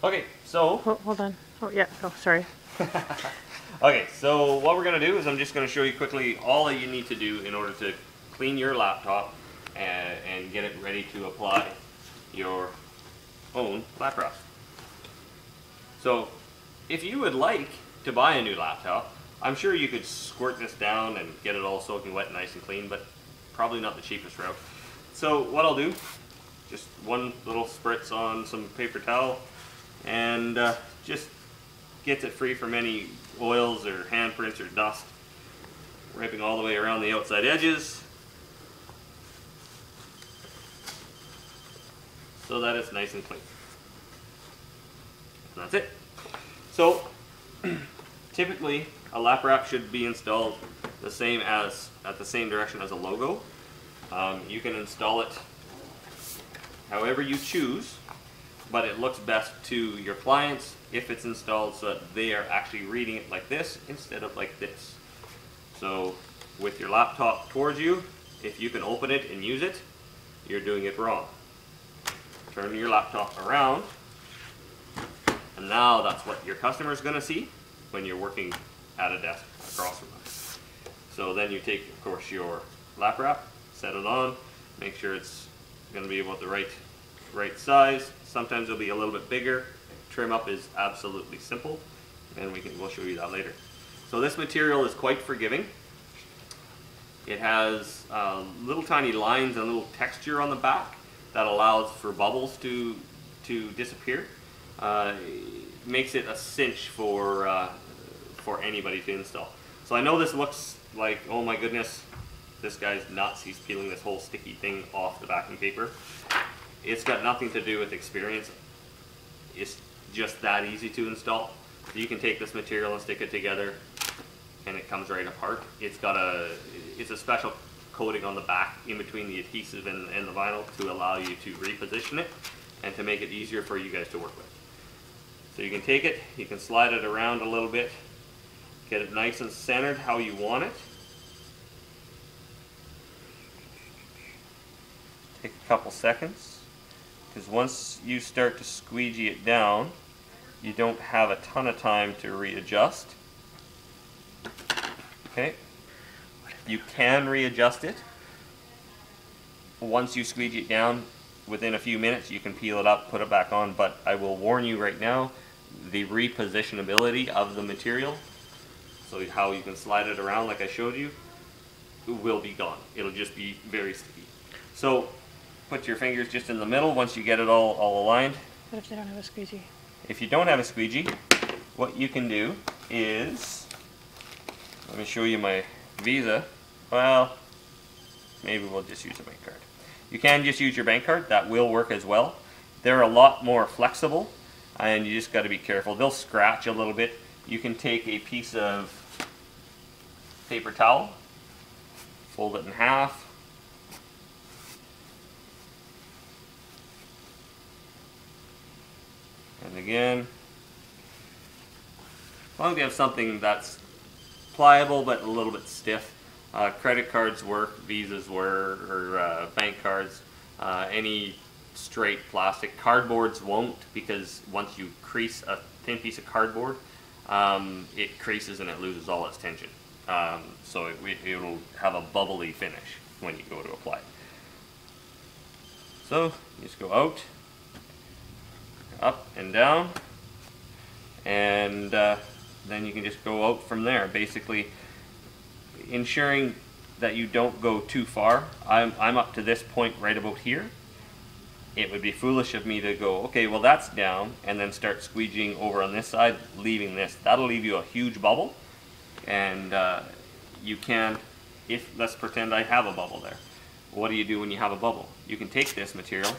Okay, so Hold on. Oh yeah. Oh, sorry. okay, so what we're going to do is I'm just going to show you quickly all that you need to do in order to clean your laptop and get it ready to apply your own lap wrap. So if you would like to buy a new laptop, I'm sure you could squirt this down and get it all soaking wet, nice and clean, but probably not the cheapest route. So what I'll do, just one little spritz on some paper towel and just gets it free from any oils or handprints or dust, wrapping all the way around the outside edges so that it's nice and clean. And that's it. So typically a lap wrap should be installed the same as at the same direction as a logo. You can install it however you choose, but it looks best to your clients if it's installed so that they are actually reading it like this instead of like this. So with your laptop towards you, if you can open it and use it, you're doing it wrong. Turn your laptop around, and now that's what your customer is going to see when you're working at a desk across from them. So then you take, of course, your lap wrap, set it on, make sure it's going to be about the right size. Sometimes it'll be a little bit bigger. Trim up is absolutely simple, and we'll show you that later. So this material is quite forgiving. It has little tiny lines and little texture on the back that allows for bubbles to disappear. It makes it a cinch for anybody to install. So I know this looks like, oh my goodness, this guy's nuts, he's peeling this whole sticky thing off the backing paper. It's got nothing to do with experience. It's just that easy to install. You can take this material and stick it together and it comes right apart. It's a special coating on the back in between the adhesive and the vinyl to allow you to reposition it and to make it easier for you guys to work with. So you can take it, you can slide it around a little bit, get it nice and centered how you want it. Take a couple seconds, because once you start to squeegee it down, you don't have a ton of time to readjust. Okay, you can readjust it. Once you squeegee it down, within a few minutes you can peel it up, put it back on, but I will warn you right now, the repositionability of the material, so how you can slide it around like I showed you, will be gone. It'll just be very sticky. So put your fingers just in the middle once you get it all aligned. What if they don't have a squeegee? If you don't have a squeegee, what you can do is, let me show you my Visa. Well, maybe we'll just use a bank card. You can just use your bank card, that will work as well. They're a lot more flexible and you just got to be careful. They'll scratch a little bit. You can take a piece of paper towel, fold it in half, and again, as long as you have something that's pliable but a little bit stiff. Credit cards work, Visas work, or bank cards, any straight plastic. Cardboards won't, because once you crease a thin piece of cardboard, it creases and it loses all its tension. So it'll have a bubbly finish when you go to apply it. So you just go out, up and down, and then you can just go out from there, basically ensuring that you don't go too far. I'm up to this point right about here. It would be foolish of me to go, okay, well that's down, and then start squeegeeing over on this side, leaving this. That'll leave you a huge bubble, and you can, let's pretend I have a bubble there. What do you do when you have a bubble? You can take this material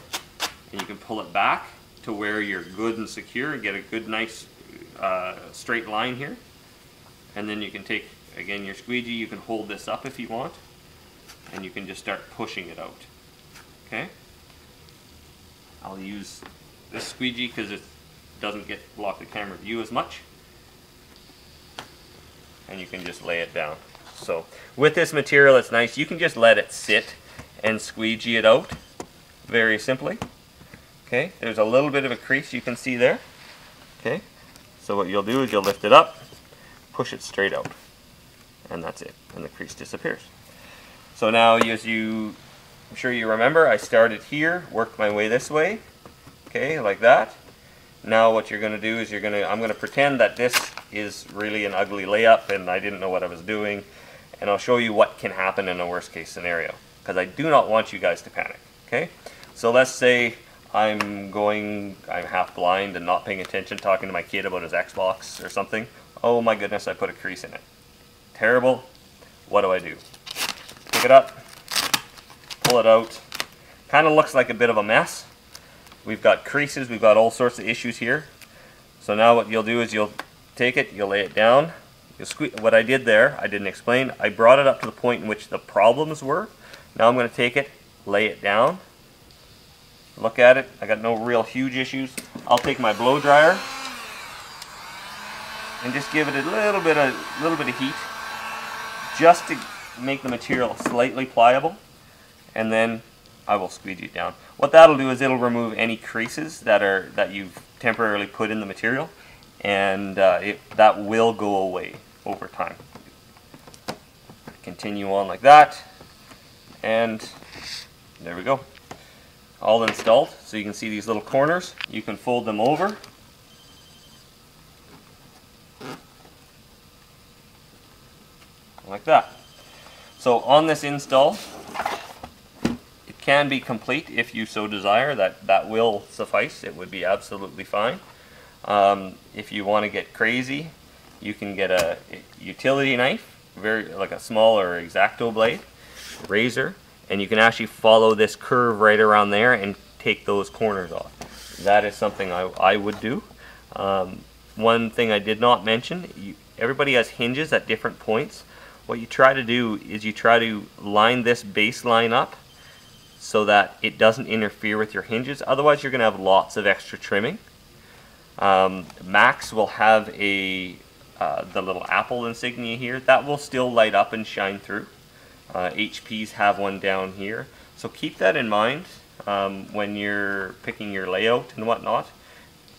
and you can pull it back to where you're good and secure and get a good nice straight line here, and then you can take again your squeegee. You can hold this up if you want, and you can just start pushing it out. Okay, I'll use this squeegee because it doesn't block the camera view as much, and you can just lay it down. So with this material, it's nice, you can just let it sit and squeegee it out very simply. Okay, there's a little bit of a crease you can see there. Okay, so what you'll do is you'll lift it up, push it straight out, and that's it, and the crease disappears. So now, I'm sure you remember, I started here, worked my way this way, okay, like that. Now what you're going to do is I'm going to pretend that this is really an ugly layup and I didn't know what I was doing, and I'll show you what can happen in a worst case scenario, because I do not want you guys to panic. Okay, so let's say I'm half blind and not paying attention, talking to my kid about his Xbox or something. Oh my goodness, I put a crease in it. Terrible. What do I do? Pick it up, pull it out. Kind of looks like a bit of a mess. We've got creases, we've got all sorts of issues here. So now what you'll do is you'll take it, you'll lay it down. You'll squeeze. What I did there, I didn't explain. I brought it up to the point in which the problems were. Now I'm going to take it, lay it down. Look at it. I got no real huge issues. I'll take my blow dryer and just give it a little bit of heat, just to make the material slightly pliable, and then I will squeegee it down. What that'll do is it'll remove any creases that you've temporarily put in the material, and that will go away over time. Continue on like that, and there we go. All installed. So you can see these little corners. You can fold them over. Like that. So on this install, it can be complete if you so desire. That will suffice. It would be absolutely fine. If you want to get crazy, you can get a utility knife, like a smaller X-Acto blade, razor, and you can actually follow this curve right around there and take those corners off. That is something I would do. One thing I did not mention, everybody has hinges at different points. What you try to do is you try to line this baseline up so that it doesn't interfere with your hinges. Otherwise you're going to have lots of extra trimming. Max will have the little Apple insignia here. That will still light up and shine through. HPs have one down here. So keep that in mind when you're picking your layout and whatnot,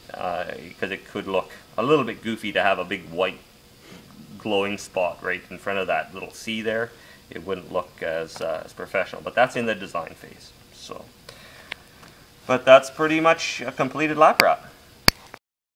because it could look a little bit goofy to have a big white glowing spot right in front of that little C there. It wouldn't look as professional, but that's in the design phase. But that's pretty much a completed lap wrap.